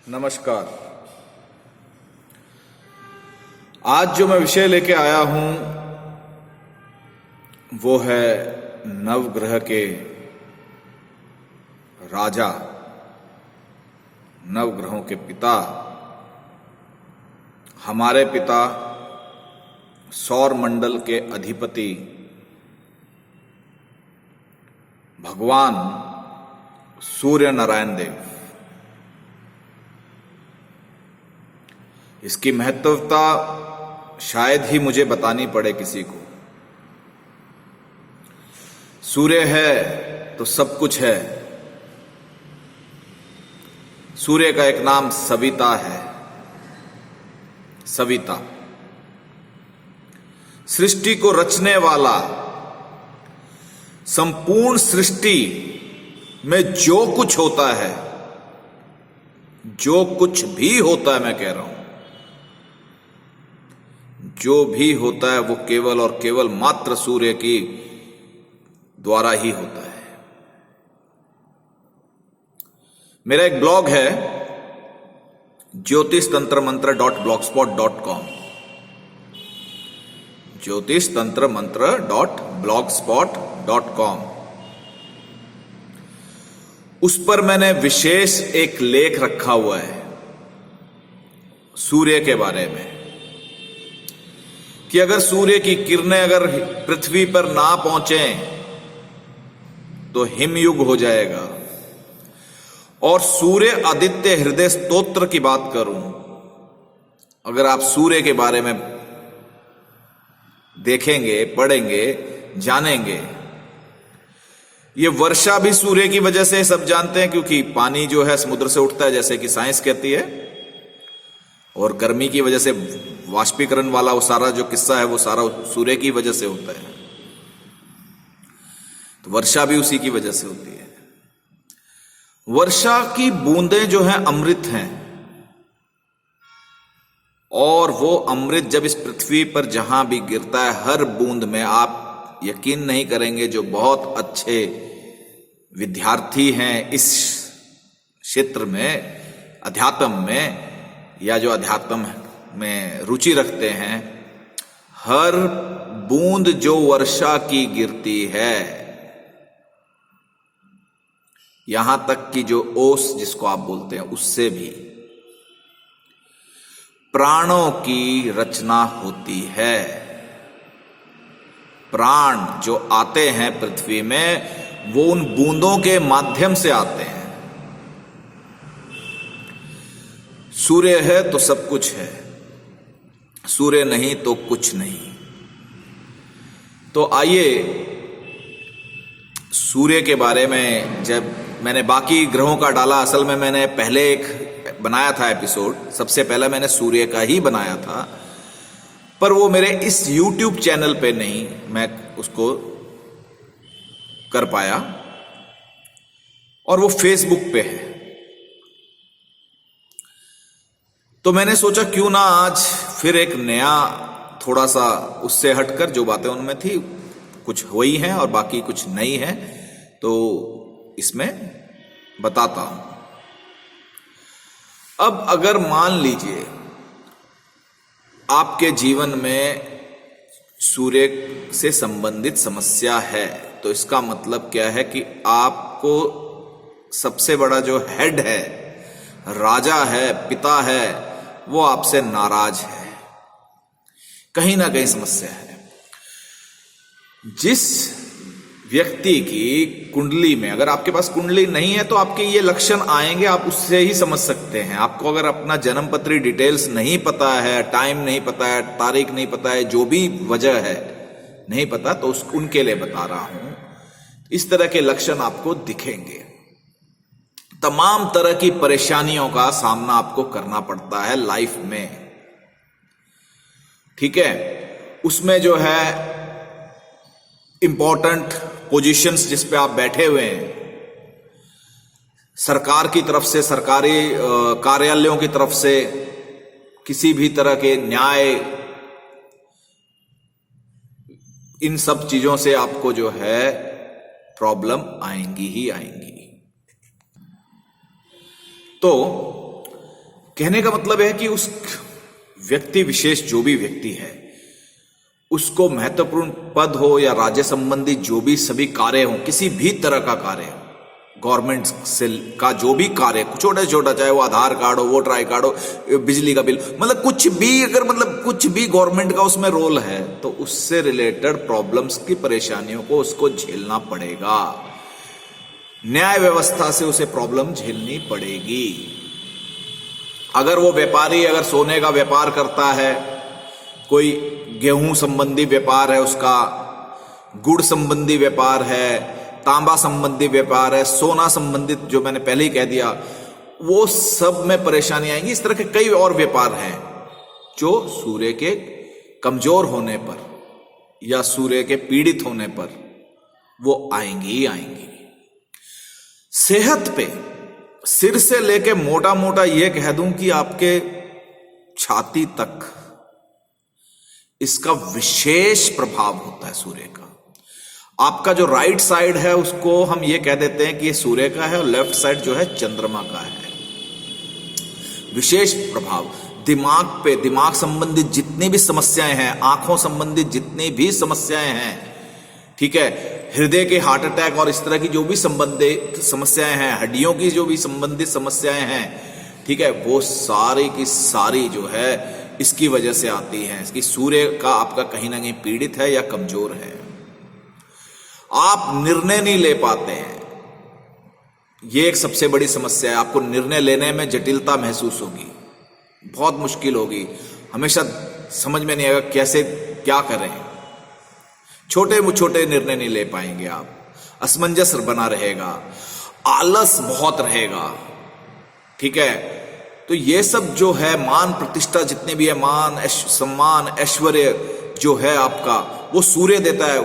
नमस्कार। आज जो मैं विषय लेके आया हूं वो है नवग्रह के राजा, नवग्रहों के पिता, हमारे पिता, सौर मंडल के अधिपति भगवान सूर्य नारायण देव। इसकी महत्वता शायद ही मुझे बतानी पड़े किसी को। सूर्य है तो सब कुछ है। सूर्य का एक नाम सविता है। सविता सृष्टि को रचने वाला, संपूर्ण सृष्टि में जो कुछ होता है, जो कुछ भी होता है, मैं कह रहा हूं जो भी होता है वो केवल और केवल मात्र सूर्य की द्वारा ही होता है। मेरा एक ब्लॉग है ज्योतिषतंत्रमंत्र.blogspot.com, ज्योतिषतंत्रमंत्र.blogspot.com। उस पर मैंने विशेष एक लेख रखा हुआ है सूर्य के बारे में कि अगर सूर्य की किरणें अगर पृथ्वी पर ना पहुंचे तो हिमयुग हो जाएगा। और सूर्य आदित्य हृदय स्तोत्र की बात करूं, अगर आप सूर्य के बारे में देखेंगे, पढ़ेंगे, जानेंगे, ये वर्षा भी सूर्य की वजह से सब जानते हैं, क्योंकि पानी जो है समुद्र से उठता है, जैसे कि साइंस कहती है, और गर्मी की वजह से वाष्पीकरण वाला वो सारा जो किस्सा है वो सारा सूर्य की वजह से होता है। तो वर्षा भी उसी की वजह से होती है। वर्षा की बूंदें जो हैं अमृत हैं, और वो अमृत जब इस पृथ्वी पर जहां भी गिरता है, हर बूंद में, आप यकीन नहीं करेंगे, जो बहुत अच्छे विद्यार्थी हैं इस क्षेत्र में, अध्यात्म में, या जो अध्यात्म में रुचि रखते हैं, हर बूंद जो वर्षा की गिरती है, यहां तक कि जो ओस जिसको आप बोलते हैं, उससे भी प्राणों की रचना होती है। प्राण जो आते हैं पृथ्वी में, वो उन बूंदों के माध्यम से आते हैं। सूर्य है तो सब कुछ है, सूर्य नहीं तो कुछ नहीं। तो आइए सूर्य के बारे में, जब मैंने बाकी ग्रहों का डाला, असल में मैंने पहले एक बनाया था एपिसोड, सबसे पहले मैंने सूर्य का ही बनाया था, पर वो मेरे इस YouTube चैनल पे नहीं मैं उसको कर पाया, और वो Facebook पे है। तो मैंने सोचा क्यों ना आज फिर एक नया, थोड़ा सा उससे हटकर, जो बातें उनमें थी कुछ हुई हैं और बाकी कुछ नई हैं, तो इसमें बताता हूं। अब अगर मान लीजिए आपके जीवन में सूर्य से संबंधित समस्या है, तो इसका मतलब क्या है कि आपको सबसे बड़ा जो हेड है, राजा है, पिता है, वो आपसे नाराज है, कहीं ना कहीं समस्या है। जिस व्यक्ति की कुंडली में, अगर आपके पास कुंडली नहीं है तो आपके ये लक्षण आएंगे, आप उससे ही समझ सकते हैं। आपको अगर अपना जन्म पत्री डिटेल्स नहीं पता है, टाइम नहीं पता है, तारीख नहीं पता है, जो भी वजह है नहीं पता, तो उनके लिए बता रहा हूं, इस तरह के लक्षण आपको दिखेंगे। तमाम तरह की परेशानियों का सामना आपको करना पड़ता है लाइफ में, ठीक है। उसमें जो है इंपॉर्टेंट पोजीशंस जिस पे आप बैठे हुए हैं, सरकार की तरफ से, सरकारी कार्यालयों की तरफ से, किसी भी तरह के न्याय, इन सब चीजों से आपको जो है प्रॉब्लम आएंगी ही आएंगी। तो कहने का मतलब है कि उस व्यक्ति विशेष, जो भी व्यक्ति है, उसको महत्वपूर्ण पद हो या राज्य संबंधी जो भी सभी कार्य हो, किसी भी तरह का कार्य हो, गवर्नमेंट से का जो भी कार्य, छोटा छोटा, चाहे वो आधार कार्ड हो, वोटर आई कार्ड हो, बिजली का बिल, मतलब कुछ भी, अगर मतलब कुछ भी गवर्नमेंट का उसमें रोल है, तो उससे रिलेटेड प्रॉब्लम्स की परेशानियों को उसको झेलना पड़ेगा। न्याय व्यवस्था से उसे प्रॉब्लम झेलनी पड़ेगी। अगर वो व्यापारी, अगर सोने का व्यापार करता है, कोई गेहूं संबंधी व्यापार है उसका, गुड़ संबंधी व्यापार है, तांबा संबंधी व्यापार है, सोना संबंधित, जो मैंने पहले ही कह दिया, वो सब में परेशानी आएंगी। इस तरह के कई और व्यापार हैं जो सूर्य के कमजोर होने पर या सूर्य के पीड़ित होने पर वो आएंगी ही आएंगी। सेहत पे सिर से लेके मोटा मोटा ये कह दूं कि आपके छाती तक इसका विशेष प्रभाव होता है सूर्य का। आपका जो राइट साइड है उसको हम ये कह देते हैं कि ये सूर्य का है, और लेफ्ट साइड जो है चंद्रमा का है। विशेष प्रभाव दिमाग पे, दिमाग संबंधित जितनी भी समस्याएं हैं, आंखों संबंधित जितनी भी समस्याएं हैं, ठीक है, हृदय के हार्ट अटैक और इस तरह की जो भी संबंधित समस्याएं हैं, हड्डियों की जो भी संबंधित समस्याएं हैं, ठीक है, वो सारी की सारी जो है इसकी वजह से आती हैं। इसकी सूर्य का आपका कहीं ना कहीं पीड़ित है या कमजोर है। आप निर्णय नहीं ले पाते हैं, ये एक सबसे बड़ी समस्या है। आपको निर्णय लेने में जटिलता महसूस होगी, बहुत मुश्किल होगी, हमेशा समझ में नहीं आएगा कैसे क्या करें। छोटे छोटे निर्णय नहीं ले पाएंगे आप, असमंजस बना रहेगा, आलस बहुत रहेगा, ठीक है। तो ये सब जो है, मान प्रतिष्ठा जितने भी है, मान सम्मान ऐश्वर्य जो है आपका, वो सूर्य देता है।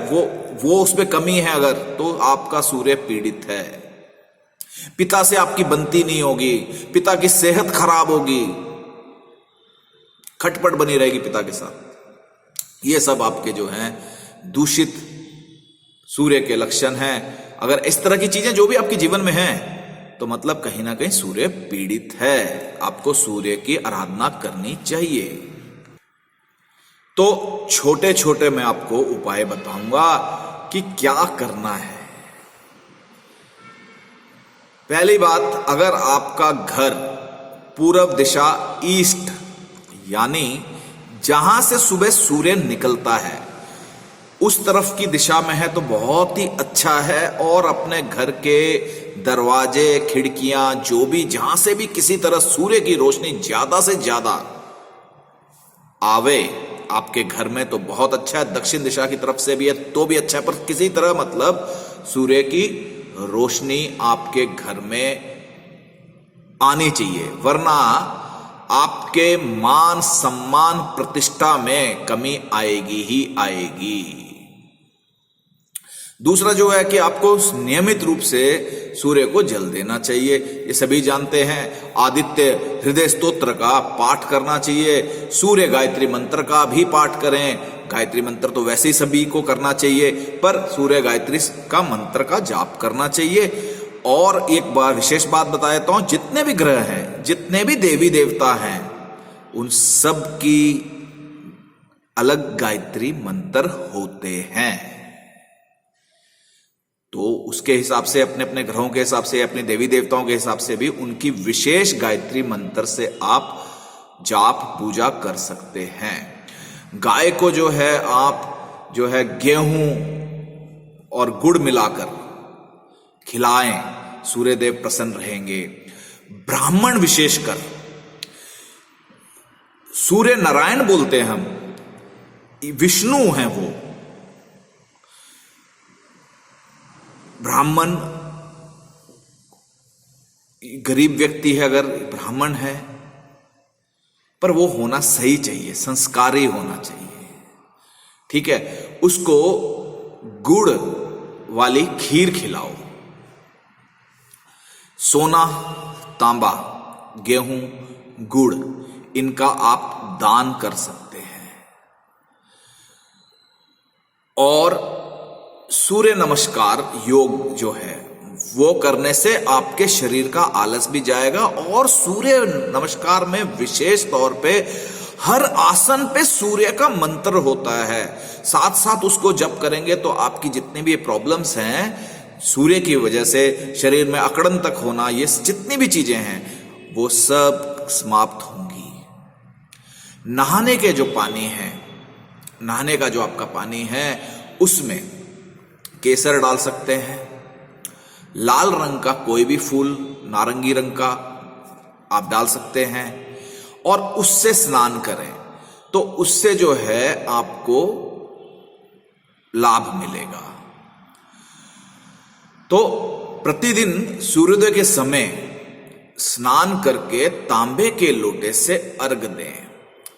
वो उसमें कमी है अगर, तो आपका सूर्य पीड़ित है। पिता से आपकी बनती नहीं होगी, पिता की सेहत खराब होगी, खटपट बनी रहेगी पिता के साथ। ये सब आपके जो हैं दूषित सूर्य के लक्षण हैं। अगर इस तरह की चीजें जो भी आपके जीवन में हैं, तो मतलब कहीं ना कहीं सूर्य पीड़ित है। आपको सूर्य की आराधना करनी चाहिए। तो छोटे छोटे मैं आपको उपाय बताऊंगा कि क्या करना है। पहली बात, अगर आपका घर पूरब दिशा ईस्ट, यानी जहां से सुबह सूर्य निकलता है उस तरफ की दिशा में है, तो बहुत ही अच्छा है। और अपने घर के दरवाजे, खिड़कियां, जो भी, जहां से भी किसी तरह सूर्य की रोशनी ज्यादा से ज्यादा आवे आपके घर में, तो बहुत अच्छा है। दक्षिण दिशा की तरफ से भी है तो भी अच्छा है, पर किसी तरह मतलब सूर्य की रोशनी आपके घर में आनी चाहिए, वरना आपके मान सम्मान प्रतिष्ठा में कमी आएगी ही आएगी। दूसरा जो है कि आपको नियमित रूप से सूर्य को जल देना चाहिए। ये सभी जानते हैं। आदित्य हृदय स्तोत्र का पाठ करना चाहिए। सूर्य गायत्री मंत्र का भी पाठ करें। गायत्री मंत्र तो वैसे ही सभी को करना चाहिए, पर सूर्य गायत्री का मंत्र का जाप करना चाहिए। और एक बार विशेष बात बता देता हूं, जितने भी ग्रह हैं, जितने भी देवी देवता हैं, उन सब की अलग गायत्री मंत्र होते हैं। तो उसके हिसाब से, अपने अपने ग्रहों के हिसाब से, अपने देवी देवताओं के हिसाब से भी उनकी विशेष गायत्री मंत्र से आप जाप पूजा कर सकते हैं। गाय को जो है आप जो है गेहूं और गुड़ मिलाकर खिलाएं, सूर्यदेव प्रसन्न रहेंगे। ब्राह्मण विशेषकर, सूर्य नारायण बोलते हैं हम, विष्णु हैं वो। ब्राह्मण गरीब व्यक्ति है, अगर ब्राह्मण है, पर वो होना सही चाहिए, संस्कारी होना चाहिए, ठीक है। उसको गुड़ वाली खीर खिलाओ। सोना, तांबा, गेहूं, गुड़, इनका आप दान कर सकते हैं। और सूर्य नमस्कार योग जो है वो करने से आपके शरीर का आलस भी जाएगा। और सूर्य नमस्कार में विशेष तौर पे हर आसन पे सूर्य का मंत्र होता है, साथ साथ उसको जप करेंगे तो आपकी जितनी भी प्रॉब्लम्स हैं सूर्य की वजह से, शरीर में अकड़न तक होना, ये जितनी भी चीजें हैं वो सब समाप्त होंगी। नहाने के जो पानी है, नहाने का जो आपका पानी है उसमें केसर डाल सकते हैं, लाल रंग का कोई भी फूल, नारंगी रंग का आप डाल सकते हैं और उससे स्नान करें तो उससे जो है आपको लाभ मिलेगा। तो प्रतिदिन सूर्योदय के समय स्नान करके तांबे के लोटे से अर्घ दें।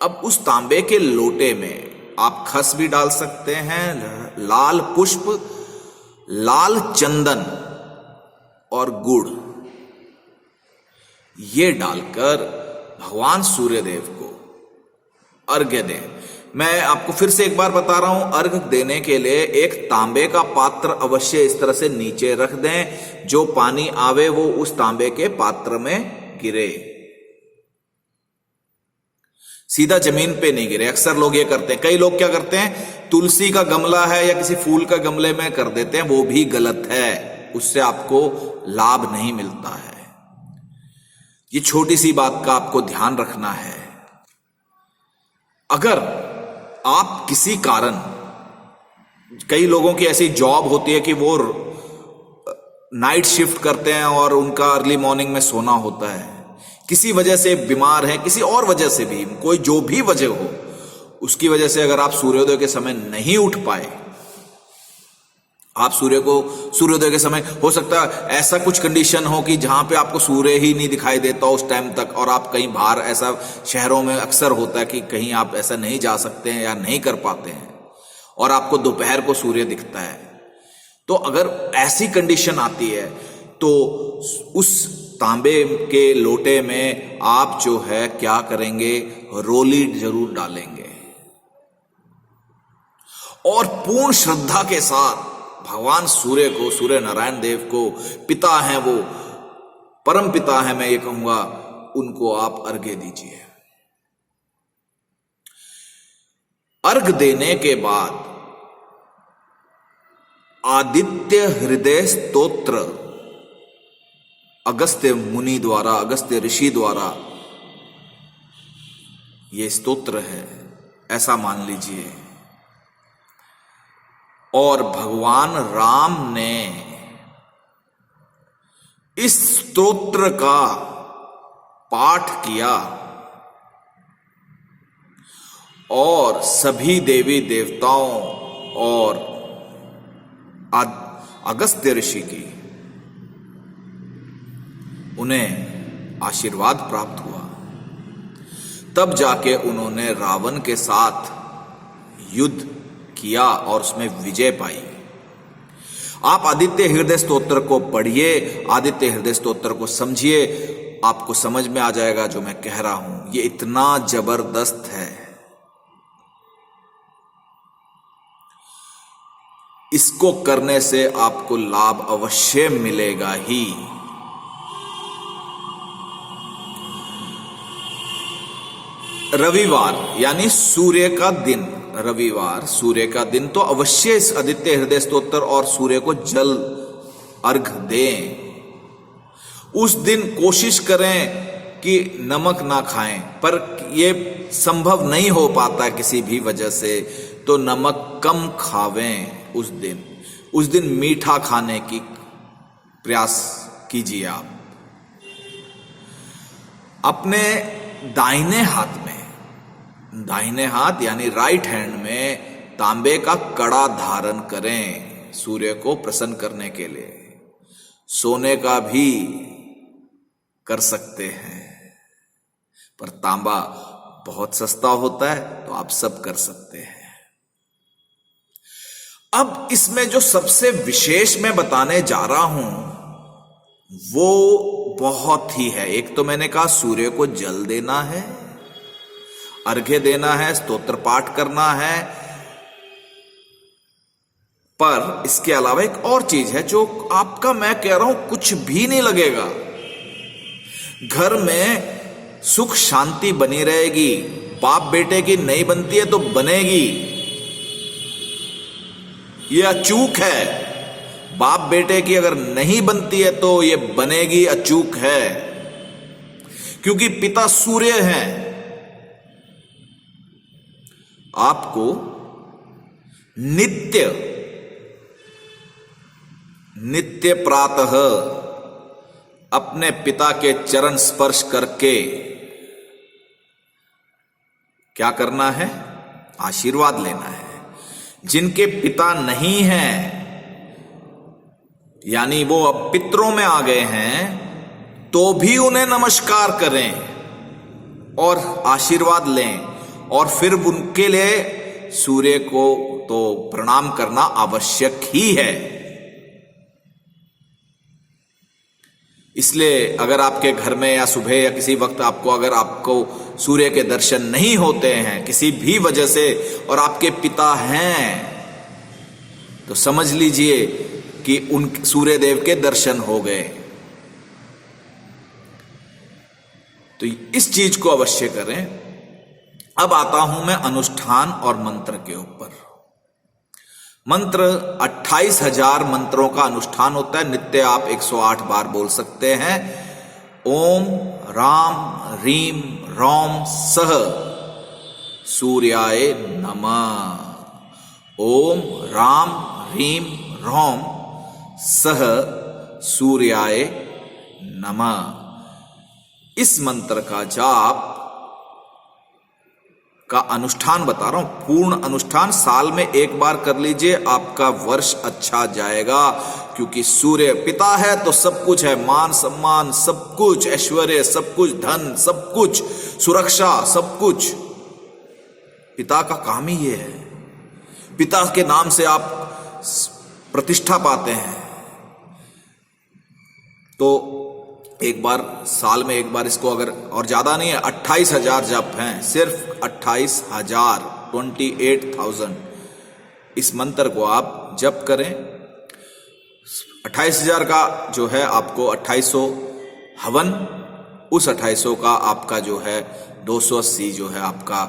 अब उस तांबे के लोटे में आप खस भी डाल सकते हैं, लाल पुष्प, लाल चंदन और गुड़, ये डालकर भगवान सूर्यदेव को अर्घ्य दें। मैं आपको फिर से एक बार बता रहा हूं, अर्घ देने के लिए एक तांबे का पात्र अवश्य इस तरह से नीचे रख दें, जो पानी आवे वो उस तांबे के पात्र में गिरे, सीधा जमीन पे नहीं गिरे। अक्सर लोग ये करते हैं, कई लोग क्या करते हैं, तुलसी का गमला है या किसी फूल का गमले में कर देते हैं, वो भी गलत है, उससे आपको लाभ नहीं मिलता है। ये छोटी सी बात का आपको ध्यान रखना है। अगर आप किसी कारण, कई लोगों की ऐसी जॉब होती है कि वो नाइट शिफ्ट करते हैं और उनका अर्ली मॉर्निंग में सोना होता है, किसी वजह से बीमार है, किसी और वजह से भी, कोई जो भी वजह हो, उसकी वजह से अगर आप सूर्योदय के समय नहीं उठ पाए, आप सूर्योदय के समय, हो सकता है ऐसा कुछ कंडीशन हो कि जहां पे आपको सूर्य ही नहीं दिखाई देता उस टाइम तक, और आप कहीं बाहर, ऐसा शहरों में अक्सर होता है कि कहीं आप ऐसा नहीं जा सकते हैं या नहीं कर पाते हैं और आपको दोपहर को सूर्य दिखता है। तो अगर ऐसी कंडीशन आती है तो उस तांबे के लोटे में आप जो है क्या करेंगे, रोली जरूर डालेंगे और पूर्ण श्रद्धा के साथ भगवान सूर्य को, सूर्य नारायण देव को, पिता हैं वो, परम पिता है मैं ये कहूंगा, उनको आप अर्घ्य दीजिए। अर्घ देने के बाद आदित्य हृदय स्तोत्र अगस्त्य मुनि द्वारा, अगस्त्य ऋषि द्वारा ये स्तोत्र है, ऐसा मान लीजिए। और भगवान राम ने इस स्तोत्र का पाठ किया और सभी देवी देवताओं और अगस्त्य ऋषि की, उन्हें आशीर्वाद प्राप्त हुआ। तब जाके उन्होंने रावण के साथ युद्ध किया और उसमें विजय पाई। आप आदित्य हृदय स्तोत्र को पढ़िए, आदित्य हृदय स्तोत्र को समझिए, आपको समझ में आ जाएगा जो मैं कह रहा हूं। ये इतना जबरदस्त है, इसको करने से आपको लाभ अवश्य मिलेगा ही। रविवार यानी सूर्य का दिन, रविवार सूर्य का दिन, तो अवश्य इस आदित्य हृदय स्तोत्र और सूर्य को जल अर्घ दें। उस दिन कोशिश करें कि नमक ना खाएं, पर यह संभव नहीं हो पाता किसी भी वजह से, तो नमक कम खावें। उस दिन मीठा खाने की प्रयास कीजिए। आप अपने दाहिने हाथ में, दाहिने हाथ यानी राइट हैंड में तांबे का कड़ा धारण करें सूर्य को प्रसन्न करने के लिए। सोने का भी कर सकते हैं, पर तांबा बहुत सस्ता होता है तो आप सब कर सकते हैं। अब इसमें जो सबसे विशेष मैं बताने जा रहा हूं वो बहुत ही है। एक तो मैंने कहा सूर्य को जल देना है, अर्घ्य देना है, स्तोत्र पाठ करना है, पर इसके अलावा एक और चीज है जो आपका, मैं कह रहा हूं, कुछ भी नहीं लगेगा। घर में सुख शांति बनी रहेगी। बाप बेटे की नहीं बनती है तो बनेगी, ये अचूक है। बाप बेटे की अगर नहीं बनती है तो ये बनेगी, अचूक है, क्योंकि पिता सूर्य हैं। आपको नित्य प्रातः अपने पिता के चरण स्पर्श करके क्या करना है? आशीर्वाद लेना है। जिनके पिता नहीं हैं, यानी वो अब पितरों में आ गए हैं, तो भी उन्हें नमस्कार करें और आशीर्वाद लें, और फिर उनके लिए सूर्य को तो प्रणाम करना आवश्यक ही है। इसलिए अगर आपके घर में या सुबह या किसी वक्त आपको सूर्य के दर्शन नहीं होते हैं किसी भी वजह से, और आपके पिता हैं, तो समझ लीजिए कि उन सूर्य देव के दर्शन हो गए। तो इस चीज को अवश्य करें। अब आता हूं मैं अनुष्ठान और मंत्र के ऊपर। मंत्र 28,000 मंत्रों का अनुष्ठान होता है। नित्य आप 108 बार बोल सकते हैं। ओम राम रीम रौम सह सूर्याय नमः। ओम राम रीम रौम सह सूर्याय नमः। इस मंत्र का जाप का अनुष्ठान बता रहा हूं, पूर्ण अनुष्ठान साल में एक बार कर लीजिए, आपका वर्ष अच्छा जाएगा। क्योंकि सूर्य पिता है तो सब कुछ है, मान सम्मान सब कुछ, ऐश्वर्य सब कुछ, धन सब कुछ, सुरक्षा सब कुछ। पिता का काम ही ये है। पिता के नाम से आप प्रतिष्ठा पाते हैं। तो एक बार साल में एक बार इसको, अगर और ज्यादा नहीं है, 28,000 जप हैं, सिर्फ 28,000, 28,000 इस मंत्र को आप जप करें। 28,000 का जो है आपको 2800 हवन, उस 2800 का आपका जो है 280 जो है आपका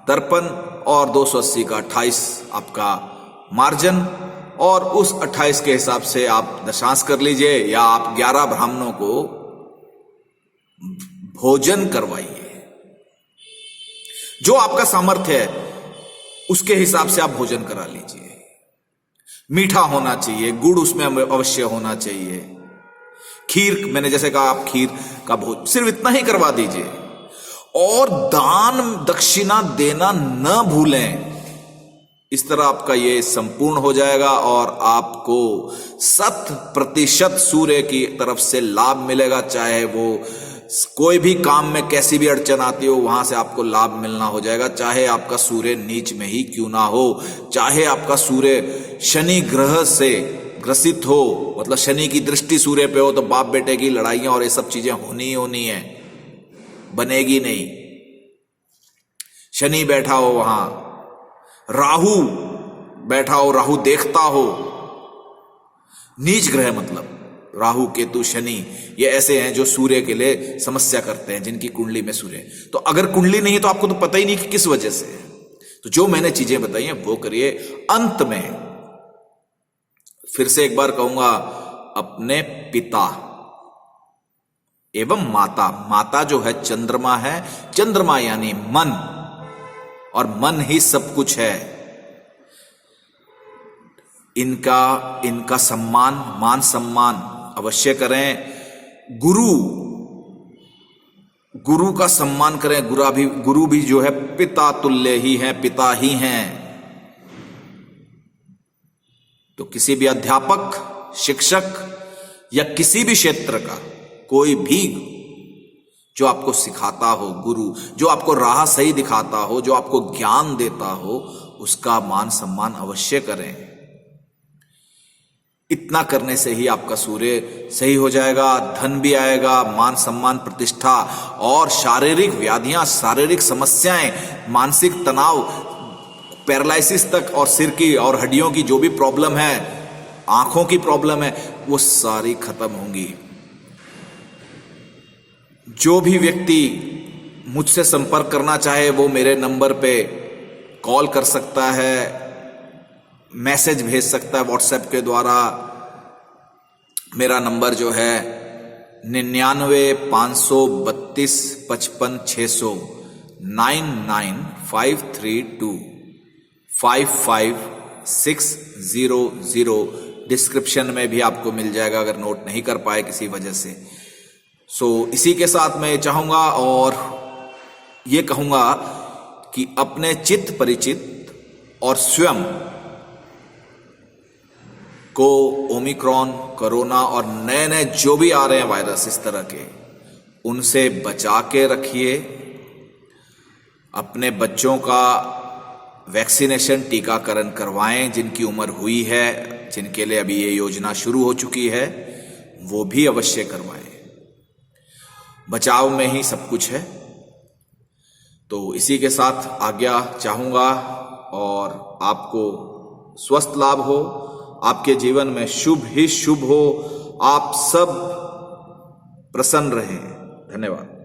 तर्पण, और 280 का 28 आपका मार्जन, और उस 28 के हिसाब से आप दशांश कर लीजिए, या आप 11 ब्राह्मणों को भोजन करवाइए। जो आपका सामर्थ्य है उसके हिसाब से आप भोजन करा लीजिए। मीठा होना चाहिए, गुड़ उसमें अवश्य होना चाहिए। खीर, मैंने जैसे कहा, आप खीर का भोजन सिर्फ इतना ही करवा दीजिए। और दान दक्षिणा देना न भूलें। इस तरह आपका ये संपूर्ण हो जाएगा और आपको 100% सूर्य की तरफ से लाभ मिलेगा। चाहे वो कोई भी काम में कैसी भी अड़चन आती हो, वहां से आपको लाभ मिलना हो जाएगा। चाहे आपका सूर्य नीच में ही क्यों ना हो, चाहे आपका सूर्य शनि ग्रह से ग्रसित हो, मतलब शनि की दृष्टि सूर्य पे हो, तो बाप बेटे की लड़ाइयां और ये सब चीजें होनी है, बनेगी नहीं। शनि बैठा हो वहां, राहु बैठा हो, राहु देखता हो, नीच ग्रह मतलब राहु केतु शनि, ये ऐसे हैं जो सूर्य के लिए समस्या करते हैं, जिनकी कुंडली में सूर्य। तो अगर कुंडली नहीं है तो आपको तो पता ही नहीं कि किस वजह से है। तो जो मैंने चीजें बताई हैं वो करिए। अंत में फिर से एक बार कहूंगा, अपने पिता एवं माता, माता जो है चंद्रमा है, चंद्रमा यानी मन, और मन ही सब कुछ है। इनका सम्मान, मान सम्मान अवश्य करें। गुरु का सम्मान करें। गुरु भी जो है पिता तुल्य ही है, पिता ही हैं। तो किसी भी अध्यापक, शिक्षक या किसी भी क्षेत्र का कोई भी जो आपको सिखाता हो, गुरु जो आपको राह सही दिखाता हो, जो आपको ज्ञान देता हो, उसका मान सम्मान अवश्य करें। इतना करने से ही आपका सूर्य सही हो जाएगा, धन भी आएगा, मान सम्मान, प्रतिष्ठा, और शारीरिक व्याधियां, शारीरिक समस्याएं, मानसिक तनाव पैरालिसिस तक और सिर की और हड्डियों की जो भी प्रॉब्लम है, आंखों की प्रॉब्लम है, वो सारी खत्म होंगी। जो भी व्यक्ति मुझसे संपर्क करना चाहे वो मेरे नंबर पे कॉल कर सकता है, मैसेज भेज सकता है व्हाट्सएप के द्वारा। मेरा नंबर जो है 99-532-55-600 9953255600। डिस्क्रिप्शन में भी आपको मिल जाएगा अगर नोट नहीं कर पाए किसी वजह से। इसी के साथ मैं चाहूंगा और ये कहूंगा कि अपने चित्त परिचित और स्वयं को ओमिक्रॉन, कोरोना और नए नए जो भी आ रहे हैं वायरस इस तरह के, उनसे बचा के रखिए। अपने बच्चों का वैक्सीनेशन, टीकाकरण करवाएं। जिनकी उम्र हुई है, जिनके लिए अभी ये योजना शुरू हो चुकी है, वो भी अवश्य करवाएं। बचाव में ही सब कुछ है। तो इसी के साथ आज्ञा चाहूंगा और आपको स्वस्थ लाभ हो, आपके जीवन में शुभ ही शुभ हो, आप सब प्रसन्न रहें। धन्यवाद।